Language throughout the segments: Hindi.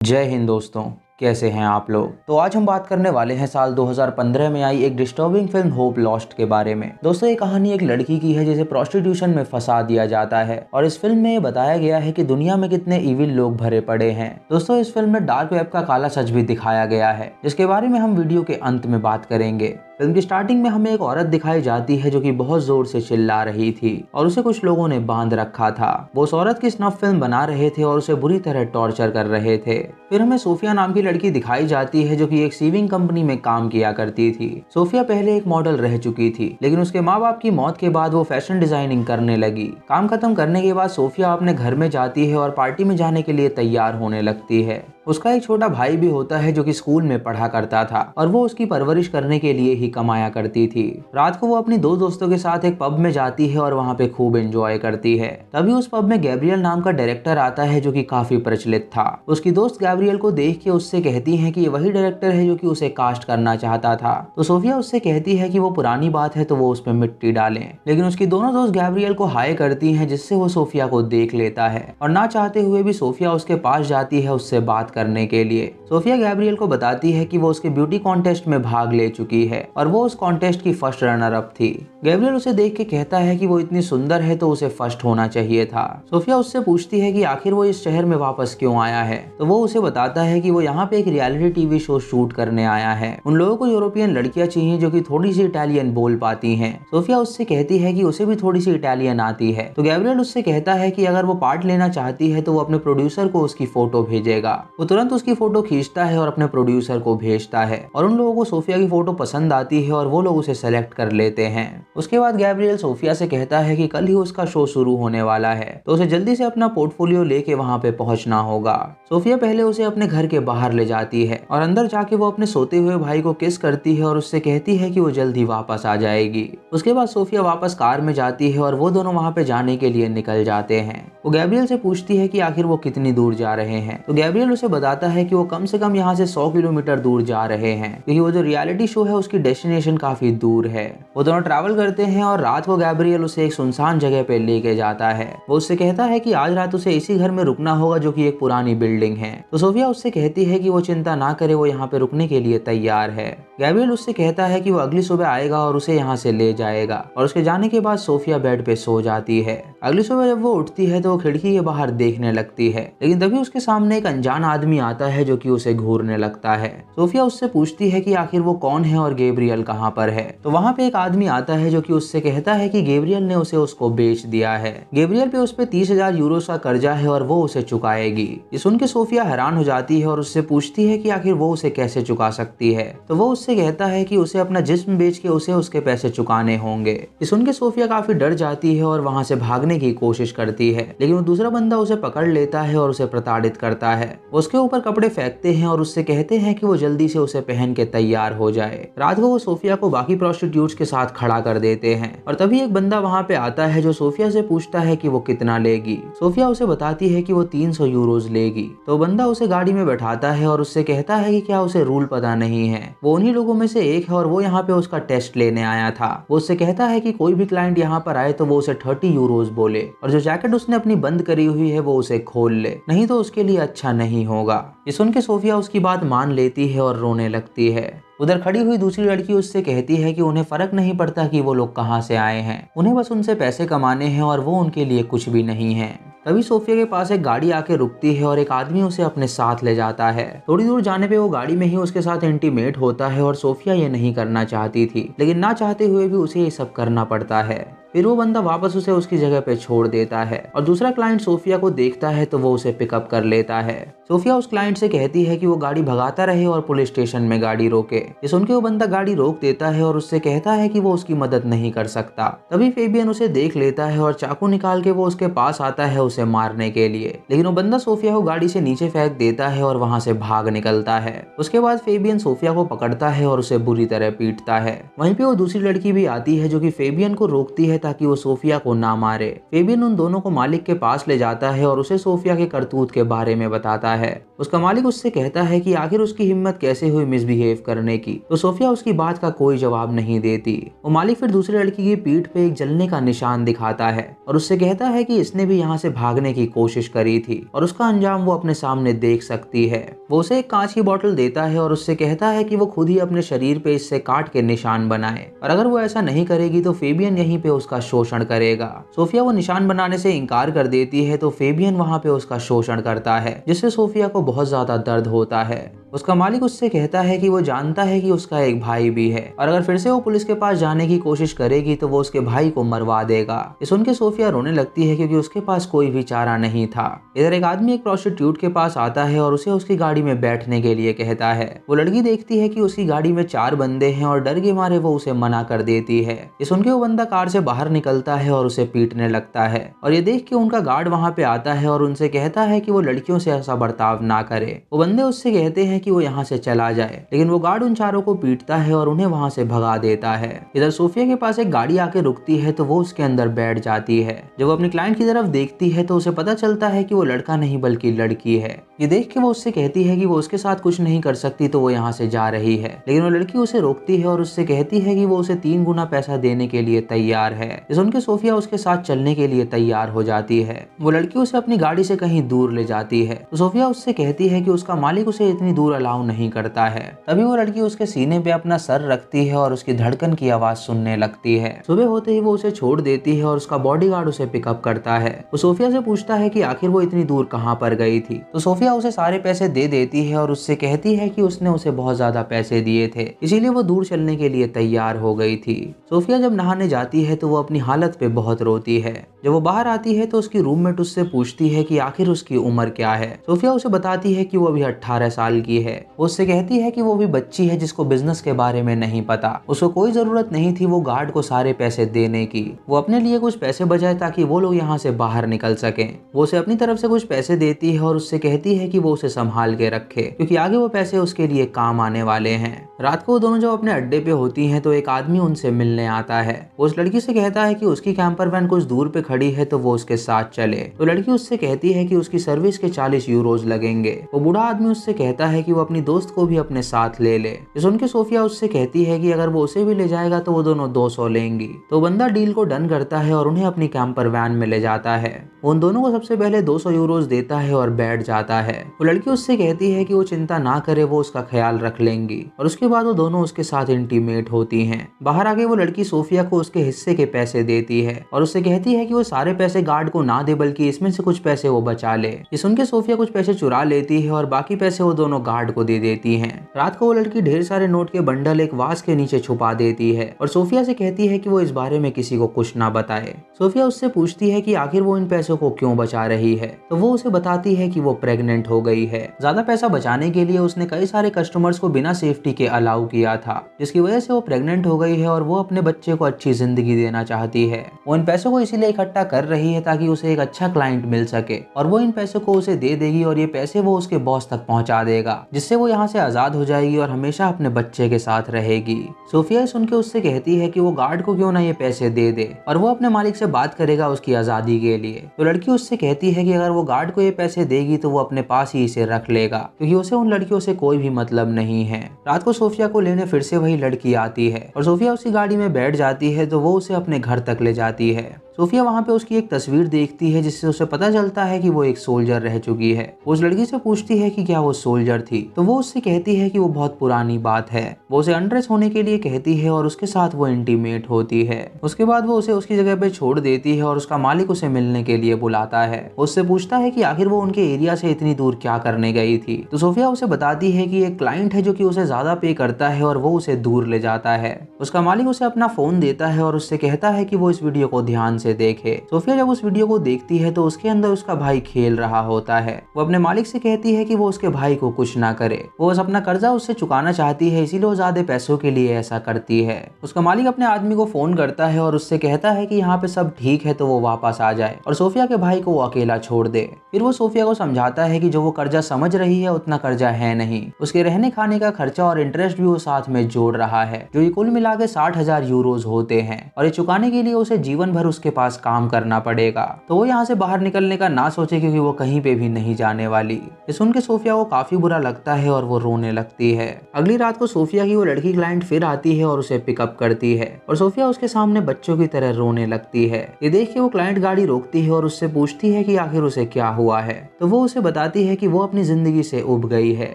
जय हिंद दोस्तों, कैसे हैं आप लोग। तो आज हम बात करने वाले हैं साल 2015 में आई एक डिस्टर्बिंग फिल्म होप लॉस्ट के बारे में। दोस्तों, ये कहानी एक लड़की की है जिसे प्रोस्टिट्यूशन में फंसा दिया जाता है और इस फिल्म में ये बताया गया है कि दुनिया में कितने इविल लोग भरे पड़े हैं। दोस्तों, इस फिल्म में डार्क वेब का काला सच भी दिखाया गया है, जिसके बारे में हम वीडियो के अंत में बात करेंगे। फिल्म की स्टार्टिंग में हमें एक औरत दिखाई जाती है जो कि बहुत जोर से चिल्ला रही थी और उसे कुछ लोगों ने बांध रखा था। वो उस औरत की स्नफ फिल्म बना रहे थे और उसे बुरी तरह टॉर्चर कर रहे थे। फिर हमें सोफिया नाम की लड़की दिखाई जाती है जो कि एक सीविंग कंपनी में काम किया करती थी। सोफिया पहले एक मॉडल रह चुकी थी, लेकिन उसके माँ बाप की मौत के बाद वो फैशन डिजाइनिंग करने लगी। काम खत्म करने के बाद सोफिया अपने घर में जाती है और पार्टी में जाने के लिए तैयार होने लगती है। उसका एक छोटा भाई भी होता है जो कि स्कूल में पढ़ा करता था और वो उसकी परवरिश करने के लिए ही कमाया करती थी। रात को वो अपनी दो दोस्तों के साथ एक पब में जाती है और वहाँ पे खूब एंजॉय करती है। तभी उस पब में गैब्रियल नाम का डायरेक्टर आता है जो कि काफी प्रचलित था। उसकी दोस्त गैब्रियल को देख के उससे कहती है कि ये वही डायरेक्टर है जो कि उसे कास्ट करना चाहता था। तो सोफिया उससे कहती है कि वो पुरानी बात है तो वो उस पर मिट्टी डालें, लेकिन उसकी दोनों दोस्त गैब्रियल को हाय करती हैं, जिससे वो सोफिया को देख लेता है और ना चाहते हुए भी सोफिया उसके पास जाती है उससे बात करने के लिए। सोफिया गैब्रियल को बताती है कि वो उसके ब्यूटी कॉन्टेस्ट में भाग ले चुकी है और वो उस कॉन्टेस्ट की फर्स्ट रनर अप थी। गैब्रियल उसे देख के कहता है कि वो इतनी सुंदर है तो उसे फर्स्ट होना चाहिए था। सोफिया उससे पूछती है कि आखिर वो इस शहर में वापस क्यों आया है, तो वो उसे बताता है कि वो यहाँ पे एक रियलिटी टीवी शो शूट करने आया है। उन लोगों को यूरोपियन लड़कियां चाहिए जो कि थोड़ी सी इटालियन बोल पाती हैं। सोफिया उससे कहती है कि उसे भी थोड़ी सी इटालियन आती है। तो गैब्रियल उससे कहता है कि अगर वो पार्ट लेना चाहती है तो वो अपने प्रोड्यूसर को उसकी फोटो भेजेगा। वो तुरंत उसकी फोटो खींचता है और अपने प्रोड्यूसर को भेजता है और उन लोगों को सोफिया की फोटो पसंद आती है और वो लोग उसे सेलेक्ट कर लेते हैं। उसके बाद गैब्रियल सोफिया से कहता है कि कल ही उसका शो शुरू होने वाला है, तो उसे जल्दी से अपना पोर्टफोलियो लेके वहाँ पे पहुंचना होगा। सोफिया पहले उसे अपने घर के बाहर ले जाती है और अंदर जाके वो अपने सोते हुए भाई को किस करती है और उससे कहती है कि वो जल्दी वापस आ जाएगी। उसके बाद सोफिया वापस कार में जाती है और वो दोनों वहाँ पे जाने के लिए निकल जाते हैं। वो गैब्रियल से पूछती है कि आखिर वो कितनी दूर जा रहे हैं, तो गैब्रियल उसे बताता है कि वो कम से कम यहाँ से 100 किलोमीटर दूर जा रहे हैं, क्योंकि वो जो रियलिटी शो है उसकी डेस्टिनेशन काफी दूर है। वो दोनों ट्रैवल करते हैं और रात को गैब्रियल उसे एक सुनसान जगह पे लेके जाता है। वो उससे कहता है कि आज रात उसे इसी घर में रुकना होगा जो कि एक पुरानी बिल्डिंग है। तो सोफिया उससे कहती है कि वो चिंता ना करे, वो यहाँ पे रुकने के लिए तैयार है। गैब्रियल उससे कहता है कि वो अगली सुबह आएगा और उसे यहाँ से ले जाएगा और उसके जाने के बाद सोफिया बेड पे सो जाती है। अगली सुबह जब वो उठती है तो वो खिड़की के बाहर देखने लगती है, लेकिन तभी उसके सामने एक अनजान आदमी आता है जो कि उसे घूरने लगता है। सोफिया उससे पूछती है कि आखिर वो कौन है और गैब्रियल कहाँ पर है। तो वहाँ पे एक आदमी आता है जो कि उससे कहता है कि गैब्रियल ने उसे उसको बेच दिया है। गैब्रियल पे उस पे 30,000 यूरो का कर्जा है और वो उसे चुकाएगी। ये सुन के सोफिया हैरान हो जाती है और उससे पूछती है कि आखिर वो उसे कैसे चुका सकती है। तो वो उससे कहता है कि उसे अपना जिस्म बेच के उसे उसके पैसे चुकाने होंगे। ये सुन के सोफिया काफी डर जाती है और वहाँ से भागने की कोशिश करती है, लेकिन वो दूसरा बंदा उसे पकड़ लेता है और उसे प्रताड़ित करता है। उसके ऊपर कपड़े फेंकते हैं और उससे कहते हैं कि वो जल्दी से उसे पहन के तैयार हो जाए। रात को वो सोफिया को बाकी प्रोस्टिट्यूट्स के साथ खड़ा कर देते हैं और तभी एक बंदा वहाँ पे आता है जो सोफिया से पूछता है कि वो कितना लेगी। सोफिया उसे बताती है कि वो 300 यूरोज लेगी। तो बंदा उसे गाड़ी में बैठाता है और उससे कहता है कि क्या उसे रूल पता नहीं है। वो उन्हीं लोगों में से एक है और वो यहाँ पे उसका टेस्ट लेने आया था। वो उससे कहता है कि कोई भी क्लाइंट यहाँ पर आए तो वो उसे 30 यूरोज बोले और जो जैकेट उसने अपनी बंद करी हुई है वो उसे खोल ले, नहीं तो उसके लिए अच्छा नहीं होगा। ये सुन के सोफिया उसकी बात मान लेती है और रोने लगती है। उधर खड़ी हुई दूसरी लड़की उससे कहती है कि उन्हें फर्क नहीं पड़ता कि वो लोग कहाँ से आए हैं, उन्हें बस उनसे पैसे कमाने हैं और वो उनके लिए कुछ भी नहीं है। तभी सोफिया के पास एक गाड़ी आके रुकती है और एक आदमी उसे अपने साथ ले जाता है। थोड़ी दूर जाने पे वो गाड़ी में ही उसके साथ इंटीमेट होता है और सोफिया ये नहीं करना चाहती थी, लेकिन ना चाहते हुए भी उसे ये सब करना पड़ता है। फिर वो बंदा वापस उसे उसकी जगह पे छोड़ देता है और दूसरा क्लाइंट सोफिया को देखता है तो वो उसे पिकअप कर लेता है। सोफिया उस क्लाइंट से कहती है कि वो गाड़ी भगाता रहे और पुलिस स्टेशन में गाड़ी रोके। ये सुन के वो बंदा गाड़ी रोक देता है और उससे कहता है कि वो उसकी मदद नहीं कर सकता। तभी फेबियन उसे देख लेता है और चाकू निकाल के वो उसके पास आता है उसे मारने के लिए, लेकिन वो बंदा सोफिया को गाड़ी से नीचे फेंक देता है और वहाँ से भाग निकलता है। उसके बाद फेबियन सोफिया को पकड़ता है और उसे बुरी तरह पीटता है। वहीं पे वो दूसरी लड़की भी आती है जो कि फेबियन को रोकती है, है ताकि वो सोफिया को ना मारे। फेबियन उन दोनों को मालिक के पास ले जाता है और उसे सोफिया के करतूत के बारे में बताता है। उसका मालिक उससे कहता है कि आखिर उसकी हिम्मत कैसे हुई मिसबिहेव करने की, तो सोफिया उसकी बात का कोई जवाब नहीं देती। वो मालिक फिर दूसरी लड़की की पीठ पे एक जलने का निशान दिखाता है और उससे कहता है कि इसने भी यहाँ से भागने की कोशिश करी थी और उसका अंजाम वो अपने सामने देख सकती है। वो उसे एक कांच की बोतल देता है और उससे कहता है कि वो खुद ही अपने शरीर पे इससे काट के निशान बनाए, और अगर वो ऐसा नहीं करेगी तो फेबियन यहीं पे उसका शोषण करेगा। सोफिया वो निशान बनाने से इनकार कर देती है तो फेबियन वहाँ पे उसका शोषण करता है, जिससे सोफिया को बहुत ज्यादा दर्द होता है। उसका मालिक उससे कहता है कि वो जानता है कि उसका एक भाई भी है और अगर फिर से वो पुलिस के पास जाने की कोशिश करेगी तो वो उसके भाई को मरवा देगा। ये सुन के सोफिया रोने लगती है क्योंकि उसके पास कोई भी चारा नहीं था। इधर एक आदमी एक प्रोस्टिट्यूट के पास आता है और उसे उसकी गाड़ी में बैठने के लिए कहता है। वो लड़की देखती है कि उसकी गाड़ी में 4 बंदे हैं और डर के मारे वो उसे मना कर देती है। ये सुन के वो बंदा कार से बाहर निकलता है और उसे पीटने लगता है और ये देख के उनका गार्ड वहाँ पे आता है और उनसे कहता है कि वो लड़कियों से ऐसा बर्ताव ना करे। वो बंदे उससे कहते हैं कि वो यहाँ से चला जाए, लेकिन वो गार्ड उन चारों को पीटता है और उन्हें वहाँ से भगा देता है। इधर सोफिया के पास एक गाड़ी आके रुकती है तो वो उसके अंदर बैठ जाती है। जब वो अपने क्लाइंट की तरफ देखती है तो उसे पता चलता है कि वो लड़का नहीं बल्कि लड़की है। ये देख के वो उससे कहती है कि वो उसके साथ कुछ नहीं कर सकती तो वो यहाँ से जा रही है, लेकिन वो लड़की उसे रोकती है और उससे कहती है कि वो उसे 3 गुना पैसा देने के लिए तैयार है। ये सुनकर सोफिया उसके साथ चलने के लिए तैयार हो जाती है। वो लड़की उसे अपनी गाड़ी से कहीं दूर ले जाती है तो सोफिया उससे कहती है कि उसका मालिक उसे इतनी दूर अलाउ नहीं करता है। तभी वो लड़की उसके सीने पे अपना सर रखती है और उसकी धड़कन की आवाज सुनने लगती है। सुबह होते ही वो उसे छोड़ देती है और उसका बॉडीगार्ड उसे पिकअप करता है। वो सोफिया से पूछता है कि आखिर वो इतनी दूर कहाँ पर गई थी, तो सोफिया उसे सारे पैसे दे देती है और उससे कहती है कि उसने उसे बहुत ज्यादा पैसे दिए थे, इसीलिए वो दूर चलने के लिए तैयार हो गई थी। सोफिया जब नहाने जाती है तो वो अपनी हालत पे बहुत रोती है। जब वो बाहर आती है तो उसकी रूममेट उससे पूछती है कि आखिर उसकी उम्र क्या है। सोफिया उसे बताती है कि वो अभी 18 साल की है। वो उससे कहती है कि वो भी बच्ची है जिसको बिजनेस के बारे में नहीं पता। उसको कोई जरूरत नहीं थी वो गार्ड को सारे पैसे देने की। वो अपने लिए कुछ पैसे बचाए ताकि वो लोग यहाँ से बाहर निकल सकें। वो उसे अपनी तरफ से कुछ पैसे देती है और उससे कहती है कि वो उसे संभाल के रखे क्योंकि आगे वो पैसे उसके लिए काम आने वाले हैं। रात को वो दोनों जब अपने अड्डे पे होती हैं तो एक आदमी उनसे मिलने आता है। वो उस लड़की से कहता है कि उसकी कैंपर वैन कुछ दूर पे खड़ी है तो वो उसके साथ चले। तो लड़की उससे कहती है कि उसकी सर्विस के 40 यूरोज लगेंगे। वो बूढ़ा आदमी उससे कहता है कि वो अपनी दोस्त को भी अपने साथ ले ले। सुन के सोफिया उससे कहती है कि अगर वो उसे भी ले जाएगा तो वो दोनों 200 लेंगी। तो बंदा डील को डन करता है और उन्हें अपनी कैंपर वैन में ले जाता है। वो उन दोनों को सबसे पहले 200 यूरोज देता है और बैठ जाता है। वो लड़की उससे कहती है कि वो चिंता ना करे, वो उसका ख्याल रख लेंगी और उसके बाद वो दोनों उसके साथ इंटीमेट होती हैं। बाहर आके वो लड़की सोफिया को उसके हिस्से के पैसे देती है और उससे कहती है कि वो सारे पैसे गार्ड को ना दे बल्कि इसमें से कुछ पैसे वो बचा ले। ये सुन के सोफिया कुछ पैसे चुरा लेती है और बाकी पैसे वो दोनों गार्ड को दे देती हैं। रात को वो लड़की ढेर सारे नोट के बंडल एक वास के नीचे छुपा देती है और सोफिया से कहती है कि वो इस बारे में किसी को कुछ ना बताए। सोफिया उससे पूछती है कि आखिर वो इन पैसों को क्यों बचा रही है, तो वो उसे बताती है कि वो प्रेग्नेंट हो गई है। ज्यादा पैसा बचाने के लिए उसने कई सारे कस्टमर्स को बिना सेफ्टी के अलाउ किया था, जिसकी वजह से वो प्रेग्नेंट हो गई है और वो अपने बच्चे को अच्छी जिंदगी देना चाहती है। वो इन पैसों को इसीलिए इकट्ठा कर रही है ताकि उसे एक अच्छा क्लाइंट मिल सके और वो इन पैसों को उसे दे देगी और ये पैसे वो उसके बॉस तक पहुंचा देगा, जिससे वो यहाँ से आजाद हो जाएगी और हमेशा अपने बच्चे के साथ रहेगी। सोफिया सुन के उससे कहती है कि वो गार्ड को क्यों ना ये पैसे दे दे और वो अपने मालिक से बात करेगा उसकी आजादी के लिए। तो लड़की उससे कहती है कि अगर वो गार्ड को ये पैसे देगी तो वो अपने पास ही इसे रख लेगा क्योंकि उसे उन लड़कियों से कोई भी मतलब नहीं है। रात को सोफिया को लेने फिर से वही लड़की आती है और सोफिया उसकी गाड़ी में बैठ जाती है तो वो उसे अपने घर तक ले जाती है। सोफिया वहाँ पे उसकी एक तस्वीर देखती है जिससे उसे पता चलता है कि वो एक सोल्जर रह चुकी है। वो उस लड़की से पूछती है कि क्या वो सोल्जर थी, तो वो उससे कहती है कि वो बहुत पुरानी बात है। वो उसे अनड्रेस होने के लिए कहती है और उसके साथ वो इंटीमेट होती है। उसके बाद वो उसे उसकी जगह पे छोड़ देती है और उसका मालिक उसे मिलने के लिए बुलाता है। उससे पूछता है कि आखिर वो उनके एरिया से इतनी दूर क्या करने गई थी। तो सोफिया उसे बताती है कि एक क्लाइंट है जो कि उसे ज्यादा पे करता है और वो उसे दूर ले जाता है। उसका मालिक उसे अपना फोन देता है और उससे कहता है कि वो इस वीडियो को ध्यान से से देखे। सोफिया जब उस वीडियो को देखती है तो उसके अंदर उसका भाई खेल रहा होता है। वो अपने मालिक से कहती है कि वो उसके भाई को कुछ ना करे, वो बस अपना कर्जा उससे चुकाना चाहती है, इसीलिए वो ज्यादा पैसों के लिए ऐसा करती है। उसका मालिक अपने आदमी को फोन करता है और उससे कहता है कि यहाँ पे सब ठीक है तो वो वापस आ जाए और सोफिया के भाई को वो अकेला छोड़ दे। फिर वो सोफिया को समझाता है कि जो वो कर्जा समझ रही है उतना कर्जा है नहीं, उसके रहने खाने का खर्चा और इंटरेस्ट भी वो साथ में जोड़ रहा है, जो ये कुल मिला के 60,000 यूरोज होते हैं और ये चुकाने के लिए उसे जीवन भर उसके पास काम करना पड़ेगा। तो वो यहाँ से बाहर निकलने का ना सोचे क्योंकि वो कहीं पे भी नहीं जाने वाली। ये सुन के सोफिया को काफी बुरा लगता है और वो रोने लगती है। अगली रात को सोफिया की वो लड़की क्लाइंट फिर आती है और उसे पिकअप करती है और सोफिया उसके सामने बच्चों की तरह रोने लगती है। ये देख के वो क्लाइंट गाड़ी रोकती है और उससे पूछती है कि आखिर उसे क्या हुआ है। तो वो उसे बताती है कि वो अपनी जिंदगी से उब गई है।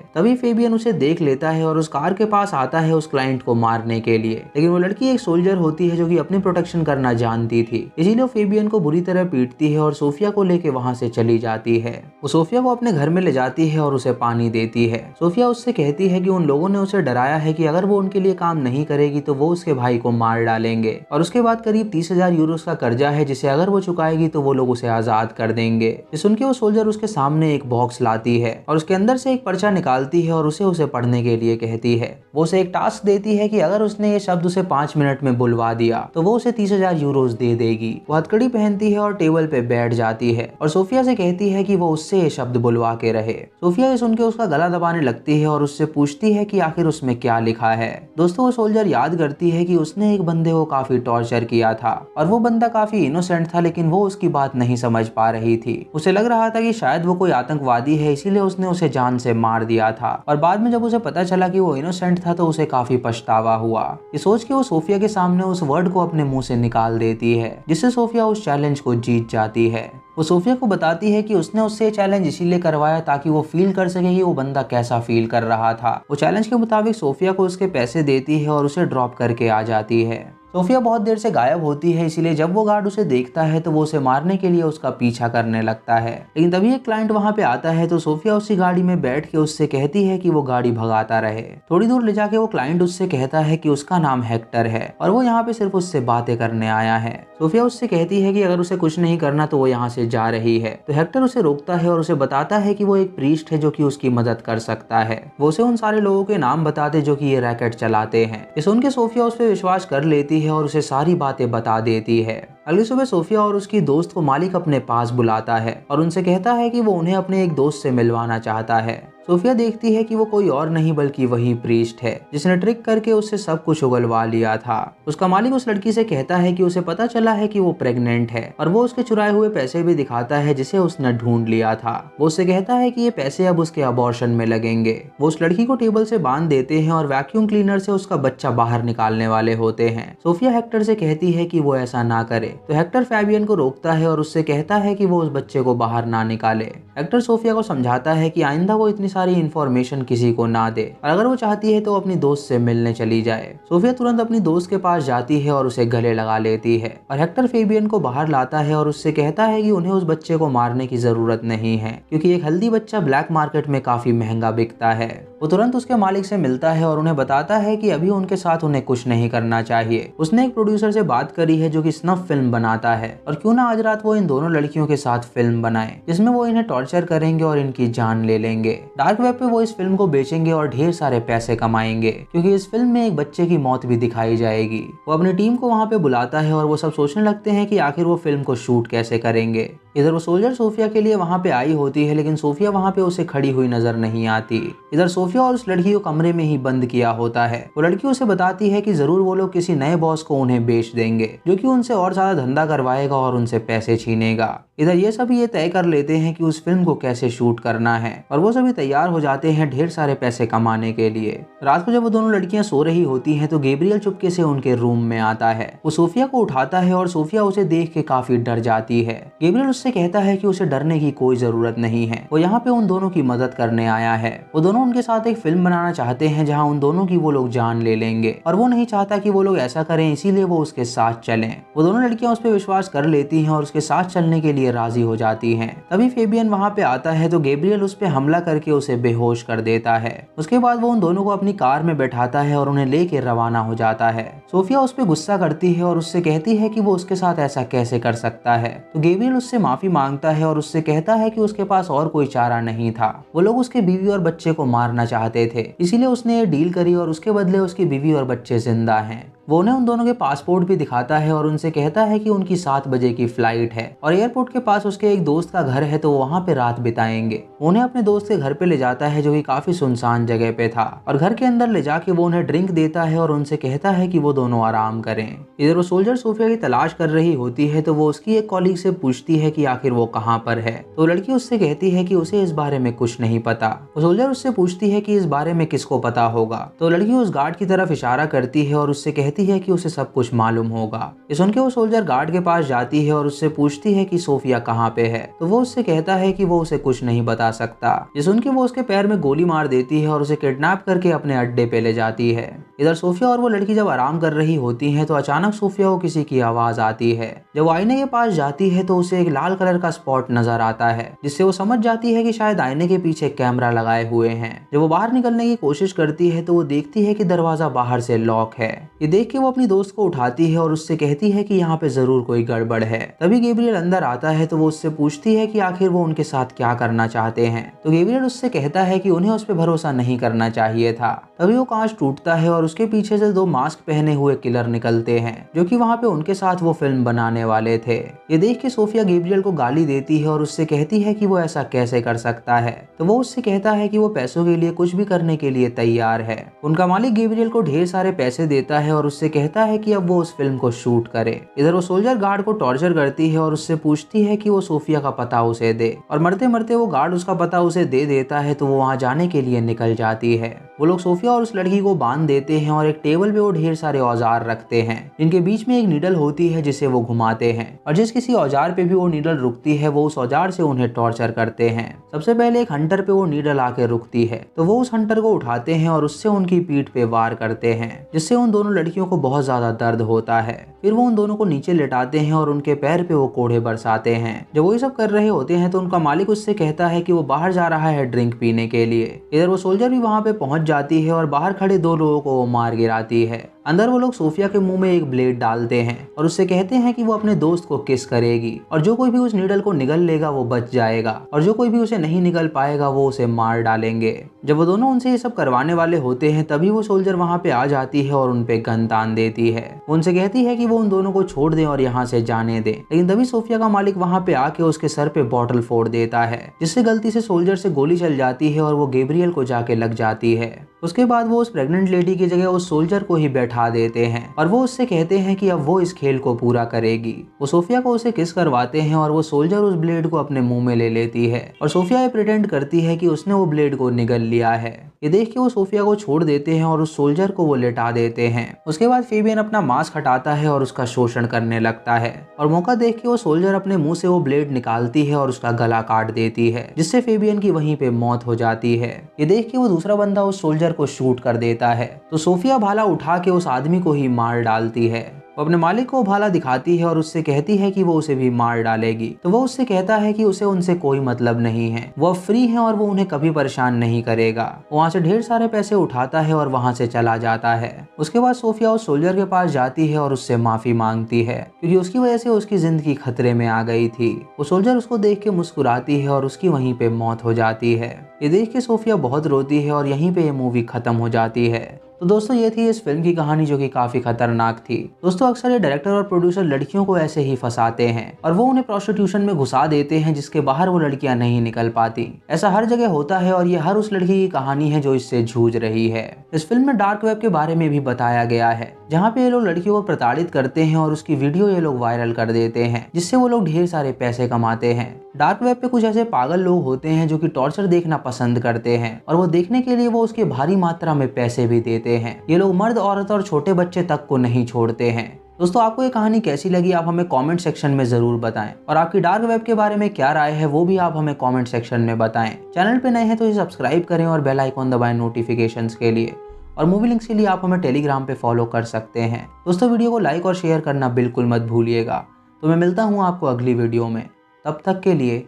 तभी फेबियन उसे देख लेता है और उस कार के पास आता है उस क्लाइंट को मारने के लिए, लेकिन वो लड़की एक सोल्जर होती है जो कि अपनी प्रोटेक्शन करना जानती थी, इसीलिए वो फेबियन को बुरी तरह पीटती है और सोफिया को लेके वहां से चली जाती है। वो सोफिया को अपने घर में ले जाती है और उसे पानी देती है। सोफिया उससे कहती है कि उन लोगों ने उसे डराया है कि अगर वो उनके लिए काम नहीं करेगी तो वो उसके भाई को मार डालेंगे और उसके बाद करीब 30,000 यूरो का कर्जा है जिसे अगर वो चुकाएगी तो वो लोग उसे आजाद कर देंगे। ये सुन के वो सोल्जर उसके सामने एक बॉक्स लाती है और उसके अंदर से एक पर्चा निकालती है और उसे पढ़ने के लिए कहती है। वो उसे एक टास्क देती है कि अगर उसने ये शब्द उसे 5 मिनट में बुलवा दिया तो वो उसे 30,000 यूरोज दे देगी। वो हथकड़ी पहनती है और टेबल पे बैठ जाती है और सोफिया से कहती है कि वो उससे ये शब्द बुलवा के रहे। सोफिया ये सुन के उसका गला दबाने लगती है और उससे पूछती है कि आखिर उसमें क्या लिखा है। दोस्तों, वो सोल्जर याद करती है कि उसने एक बंदे को काफी टॉर्चर किया था और वो बंदा काफी इनोसेंट था, लेकिन वो उसकी बात नहीं समझ पा रही थी। उसे लग रहा था कि शायद वो कोई आतंकवादी है, इसीलिए उसने उसे जान से मार दिया था और बाद में जब उसे पता चला कि वो इनोसेंट था तो उसे काफी पछतावा हुआ। ये सोच के वो सोफिया के सामने उस वर्ड को अपने मुंह से निकाल देती है, जिससे सोफिया उस चैलेंज को जीत जाती है। वो सोफिया को बताती है कि उसने उससे चैलेंज इसीलिए करवाया ताकि वो फील कर सके कि वो बंदा कैसा फील कर रहा था। वो चैलेंज के मुताबिक सोफिया को उसके पैसे देती है और उसे ड्रॉप करके आ जाती है। सोफिया बहुत देर से गायब होती है, इसीलिए जब वो गार्ड उसे देखता है तो वो उसे मारने के लिए उसका पीछा करने लगता है। लेकिन तभी एक क्लाइंट वहां पे आता है तो सोफिया उसी गाड़ी में बैठ के उससे कहती है कि वो गाड़ी भगाता रहे। थोड़ी दूर ले जाके वो क्लाइंट उससे कहता है कि उसका नाम हेक्टर है और वो यहाँ पे सिर्फ उससे बातें करने आया है। सोफिया उससे कहती है कि अगर उसे कुछ नहीं करना तो वो यहाँ से जा रही है। तो हेक्टर उसे रोकता है और उसे बताता है कि वो एक प्रीस्ट है जो कि उसकी मदद कर सकता है। वो उसे उन सारे लोगों के नाम बताते जो कि ये रैकेट चलाते हैं। ये सुन के सोफिया उस पर विश्वास कर लेती है और उसे सारी बातें बता देती है। अगली सुबह सोफिया और उसकी दोस्त को मालिक अपने पास बुलाता है और उनसे कहता है कि वो उन्हें अपने एक दोस्त से मिलवाना चाहता है। सोफिया देखती है कि वो कोई और नहीं बल्कि वही प्रीस्ट है जिसने ट्रिक करके उससे सब कुछ उगलवा लिया था। उसका मालिक उस लड़की से कहता है कि उसे पता चला है कि वो प्रेग्नेंट है और वो उसके चुराए हुए पैसे भी दिखाता है जिसे उसने ढूंढ लिया था। वो उससे कहता है कि ये पैसे अब उसके अबॉर्शन में लगेंगे। वो उस लड़की को टेबल से बांध देते हैं और वैक्यूम क्लीनर से उसका बच्चा बाहर निकालने वाले होते हैं। सोफिया हेक्टर से कहती है कि वो ऐसा ना करे, तो हेक्टर फेबियन को रोकता है और उससे कहता है कि वो उस बच्चे को बाहर ना निकाले। हेक्टर सोफिया को समझाता है कि आइंदा वो इतनी सारी इन्फॉर्मेशन किसी को ना दे और अगर वो चाहती है तो अपनी दोस्त से मिलने चली जाए। सोफिया तुरंत अपनी दोस्त के पास जाती है और उसे गले लगा लेती है और हेक्टर फेबियन को बाहर लाता है और उससे कहता है कि उन्हें उस बच्चे को मारने की जरूरत नहीं है क्योंकि एक हेल्दी बच्चा ब्लैक मार्केट में काफी महंगा बिकता है। वो तुरंत उसके मालिक से मिलता है और उन्हें बताता है कि अभी उनके साथ उन्हें कुछ नहीं करना चाहिए। उसने एक प्रोड्यूसर से बात करी है जो कि स्नफ फिल्म बनाता है और क्यों ना आज रात वो इन दोनों लड़कियों के साथ फिल्म बनाए जिसमें वो इन्हें टॉर्चर करेंगे और इनकी जान ले लेंगे। डार्क वेब पे वो इस फिल्म को बेचेंगे और ढेर सारे पैसे कमाएंगे क्योंकि इस फिल्म में एक बच्चे की मौत भी दिखाई जाएगी। वो अपनी टीम को वहाँ पे बुलाता है और वो सब सोचने लगते हैं कि आखिर वो फिल्म को शूट कैसे करेंगे। इधर वो सोल्जर सोफिया के लिए वहाँ पे आई होती है लेकिन सोफिया वहाँ पे उसे खड़ी हुई नजर नहीं आती। इधर सोफिया और उस लड़की को कमरे में ही बंद किया होता है। वो लड़की उसे बताती है कि जरूर वो लोग किसी नए बॉस को उन्हें बेच देंगे जो कि उनसे और ज्यादा धंधा करवाएगा और उनसे पैसे छीनेगा। इधर ये सभी ये तय कर लेते हैं कि उस फिल्म को कैसे शूट करना है और वो सभी तैयार हो जाते हैं ढेर सारे पैसे कमाने के लिए। रात को जब वो दोनों लड़कियां सो रही होती हैं तो गैब्रियल चुपके से उनके रूम में आता है। वो सोफिया को उठाता है और सोफिया उसे देख के काफी डर जाती है। गैब्रियल उससे कहता है कि उसे डरने की कोई जरूरत नहीं है, वो यहाँ पे उन दोनों की मदद करने आया है। वो दोनों उनके साथ एक फिल्म बनाना चाहते हैं जहाँ उन दोनों की वो लोग जान ले लेंगे और वो नहीं चाहता कि वो लोग ऐसा करें, इसीलिए वो उसके साथ चलें। वो दोनों लड़कियां उस पर विश्वास कर लेती हैं और उसके साथ चलने के लिए लिए राजी हो जाती हैं। तभी फेबियन वहाँ पे आता है तो गैब्रियल उस पे हमला करके उसे बेहोश कर देता है। उसके बाद वो उन दोनों को अपनी कार में बैठाता है और उन्हें लेके रवाना हो जाता है। सोफिया उस पे गुस्सा करती है और उससे कहती है कि वो उसके साथ ऐसा कैसे कर सकता है। तो गैब्रियल उससे माफी मांगता है और उससे कहता है कि उसके पास और कोई चारा नहीं था। वो लोग उसके बीवी और बच्चे को मारना चाहते थे, इसीलिए उसने ये डील करी और उसके बदले उसकी बीवी और बच्चे जिंदा हैं। वो उन्हें उन दोनों के पासपोर्ट भी दिखाता है और उनसे कहता है कि उनकी 7 बजे की फ्लाइट है और एयरपोर्ट के पास उसके एक दोस्त का घर है तो वो वहाँ पे रात बिताएंगे। उन्हें अपने दोस्त के घर पे ले जाता है जो कि काफी सुनसान जगह पे था और घर के अंदर ले जाके वो उन्हें ड्रिंक देता है और उनसे कहता है कि वो दोनों आराम करें। इधर वो सोल्जर सोफिया की तलाश कर रही होती है तो वो उसकी एक कॉलीग से पूछती है कि आखिर वो कहाँ पर है। तो लड़की उससे कहती है कि उसे इस बारे में कुछ नहीं पता। वो सोल्जर उससे पूछती है कि इस बारे में किसको पता होगा। तो लड़की उस गार्ड की तरफ इशारा करती है और उससे कहती है कि उसे सब कुछ मालूम होगा। ये सुन के वो सोल्जर गार्ड के पास जाती है और उससे पूछती है कि सोफिया कहाँ पे है। तो वो उससे कहता है कि वो उसे कुछ नहीं बता सकता। ये सुन के वो उसके पैर में गोली मार देती है और उसे किडनैप करके अपने अड्डे पे ले जाती है। इधर सोफिया और वो लड़की जब आराम कर रही होती है तो अचानक सोफिया को किसी की आवाज आती है। जब वो आईने के पास जाती है तो उसे एक लाल कलर का स्पॉट नजर आता है, जिससे वो समझ जाती है कि शायद आईने के पीछे कैमरा लगाए हुए हैं। जब वो बाहर निकलने की कोशिश करती है तो वो देखती है कि दरवाजा बाहर से लॉक है। ये देख के वो अपनी दोस्त को उठाती है और उससे कहती है कि यहाँ पे जरूर कोई गड़बड़ है। तभी गैब्रियल अंदर आता है तो वो उससे पूछती है कि आखिर वो उनके साथ क्या करना चाहते हैं। तो गैब्रियल उससे कहता है कि उन्हें उस पर भरोसा नहीं करना चाहिए था। तभी वो कांच टूटता है और उसके पीछे से 2 मास्क पहने हुए किलर निकलते हैं जो कि वहाँ पे उनके साथ वो फिल्म बनाने वाले थे। ये देख के सोफिया गैब्रियल को गाली देती है और उससे कहती है कि वो ऐसा कैसे कर सकता है। तो वो उससे कहता है कि वो पैसों के लिए कुछ भी करने के लिए तैयार है। उनका मालिक गैब्रियल को ढेर सारे पैसे देता है और उससे कहता है कि अब वो उस फिल्म को शूट करे। इधर वो सोल्जर गार्ड को टॉर्चर करती है और उससे पूछती है कि वो सोफिया का पता उसे दे और मरते मरते वो गार्ड उसका पता उसे दे देता है तो वो वहाँ जाने के लिए निकल जाती है। वो लोग सोफिया और उस लड़की को बांध देते हैं और एक टेबल पे वो ढेर सारे औजार रखते हैं जिनके बीच में एक नीडल होती है जिसे वो घुमाते हैं और जिस किसी औजार पे भी वो नीडल रुकती है वो उस औजार से उन्हें टॉर्चर करते हैं। सबसे पहले एक हंटर पे वो नीडल आके रुकती है तो वो उस हंटर को उठाते हैं और उससे उनकी पीठ पे वार करते हैं, जिससे उन दोनों लड़कियों को बहुत ज्यादा दर्द होता है। फिर वो उन दोनों को नीचे लेटाते हैं और उनके पैर पे वो कोड़े बरसाते हैं। जब वो ये सब कर रहे होते हैं तो उनका मालिक उससे कहता है कि वो बाहर जा रहा है ड्रिंक पीने के लिए। इधर वो सोल्जर भी वहाँ पे पहुंच जाती है और बाहर खड़े 2 लोगों को वो मार गिराती है। अंदर वो लोग सोफिया के मुंह में एक ब्लेड डालते हैं और उससे कहते हैं कि वो अपने दोस्त को किस करेगी और जो कोई भी उस नीडल को निगल लेगा वो बच जाएगा और जो कोई भी उसे नहीं निगल पाएगा वो उसे मार डालेंगे। जब वो दोनों उनसे ये सब करवाने वाले होते हैं तभी वो सोल्जर वहाँ पे आ जाती है और उन पे गन तान देती है। वो उनसे कहती है कि वो उन दोनों को छोड़ दें और यहाँ से जाने दें, लेकिन तभी सोफिया का मालिक वहाँ पे आके उसके सर पे बॉटल फोड़ देता है, जिससे गलती से सोल्जर से गोली चल जाती है और वो गैब्रियल को जाके लग जाती है। उसके बाद वो उस प्रेग्नेंट लेडी की जगह उस सोल्जर को ही बैठा देते हैं और वो उससे कहते हैं कि अब वो इस खेल को पूरा करेगी। वो सोफिया को उसे किस करवाते हैं और वो सोल्जर उस ब्लेड को अपने मुंह में ले लेती है और सोफिया ये प्रिटेंड करती है कि उसने वो ब्लेड को निगल लिया है। ये देख के वो सोफिया को छोड़ देते हैं और उस सोल्जर को वो लेटा देते हैं। उसके बाद फेबियन अपना मास्क हटाता है और उसका शोषण करने लगता है और मौका देख के वो सोल्जर अपने मुंह से वो ब्लेड निकालती है और उसका गला काट देती है, जिससे फेबियन की वहीं पे मौत हो जाती है। ये देख के वो दूसरा बंदा उस सोल्जर को शूट कर देता है तो सोफिया भाला उठा के उस आदमी को ही मार डालती है। वो अपने मालिक को भाला दिखाती है और उससे कहती है कि वो उसे भी मार डालेगी। तो वो उससे कहता है कि उसे उनसे कोई मतलब नहीं है, वो अब फ्री है और वो उन्हें कभी परेशान नहीं करेगा। वहाँ से ढेर सारे पैसे उठाता है और वहाँ से चला जाता है। उसके बाद सोफिया उस सोल्जर के पास जाती है और उससे माफी मांगती है क्योंकि उसकी वजह से उसकी जिंदगी खतरे में आ गई थी। वो सोल्जर उसको देख के मुस्कुराती है और उसकी वहीं पे मौत हो जाती है। ये देख के सोफिया बहुत रोती है और यहीं पे ये मूवी खत्म हो जाती है। तो दोस्तों ये थी इस फिल्म की कहानी जो कि काफी खतरनाक थी। दोस्तों अक्सर ये डायरेक्टर और प्रोड्यूसर लड़कियों को ऐसे ही फंसाते हैं और वो उन्हें प्रोस्टिट्यूशन में घुसा देते हैं जिसके बाहर वो लड़कियां नहीं निकल पाती। ऐसा हर जगह होता है और ये हर उस लड़की की कहानी है जो इससे जूझ रही है। इस फिल्म में डार्क वेब के बारे में भी बताया गया है, जहाँ पे ये लोग लड़कियों को प्रताड़ित करते हैं और उसकी वीडियो ये लोग वायरल कर देते हैं, जिससे वो लोग ढेर सारे पैसे कमाते हैं। डार्क वेब पे कुछ ऐसे पागल लोग होते हैं जो कि टॉर्चर देखना पसंद करते हैं और वो देखने के लिए वो उसके भारी मात्रा में पैसे भी देते हैं। ये लोग मर्द, औरत और छोटे बच्चे तक को नहीं छोड़ते हैं। दोस्तों आपको ये कहानी कैसी लगी आप हमें कमेंट सेक्शन में जरूर बताएं और आपकी डार्क वेब के बारे में क्या राय है वो भी आप हमें कमेंट सेक्शन में बताएं। चैनल पे नए हैं तो इसे सब्सक्राइब करें और बेल आइकॉन दबाएं नोटिफिकेशंस के लिए, और मूवी लिंक्स के लिए आप हमें टेलीग्राम पे फॉलो कर सकते हैं। दोस्तों वीडियो को लाइक और शेयर करना बिल्कुल मत भूलिएगा। तो मैं मिलता हूँ आपको अगली वीडियो में। तब तक के लिए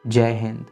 जय हिंद।